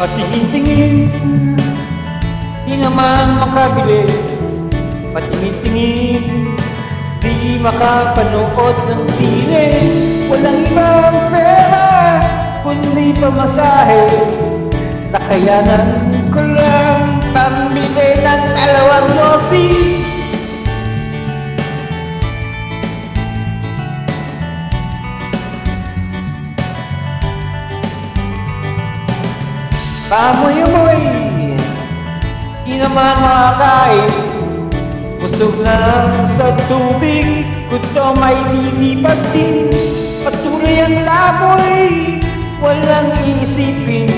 Patingin-tingin, di naman makabili. Patingin-tingin, di makapanood ng sine. Walang ibang pera, kundi pamasahe. Nakayanan ko lang pambili ng 2 yosi. Pamoy-amoy, di naman makakain. Busog lang sa tubig, gusto may lilipas din. Patuloy ang laboy, walang iisipin.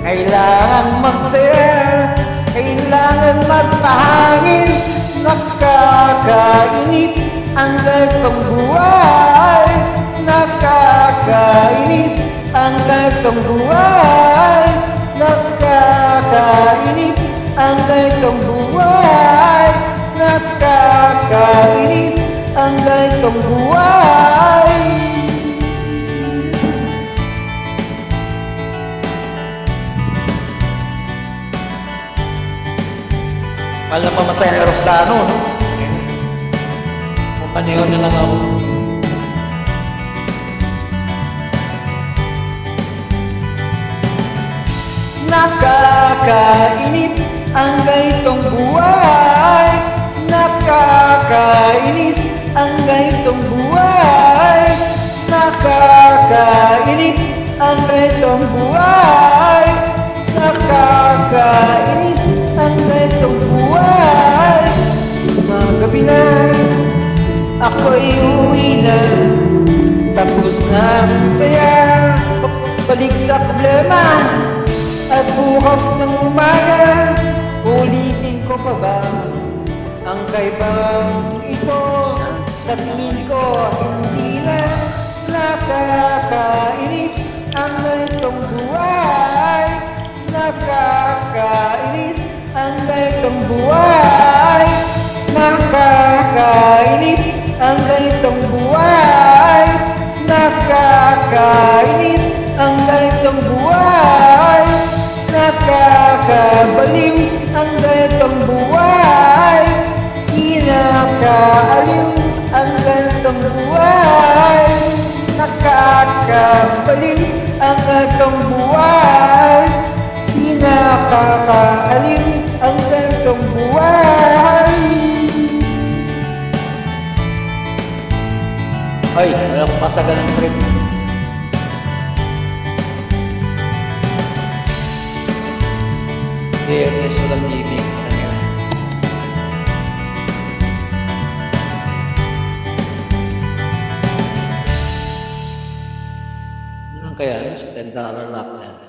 Kailangan magsaya, kailangan magpahangin. Nakakainip ang ganitong buhay. Nakakainis ang ganitong buhay. Nakakainis ang ganitong buhay. Nakakainis ang ganitong buhay. Alam pa masaya ng aeroplano, no? Papanihon na lang ako. Nakakainip ang ganitong buhay. Nakakainis ang ganitong buhay. Nakakainis ang ganitong buhay. Nakakainis ang ganitong buhay. Mga gabi na ako'y uwi na, tapos na saya, balik sa problema. At bukas ng umaga, ulitin ko pa ba ang kaibang ito? Sa tingin ko, hindi na nakakainis ang ganitong buhay. Nakakainis ang ganitong buhay. Nakakainis ang ganitong buhay. Nakakainis ang ganitong buhay. Nakakabaliw ang ganitong buhay. Kinakaaliw ang ganitong buhay. Nakakabaliw ang ganitong buhay. Kinakaaliw ang ganitong buhay. Ay, walang pasagan ng trip. Fairness walang ibig. Ano kaya? $10 lock na.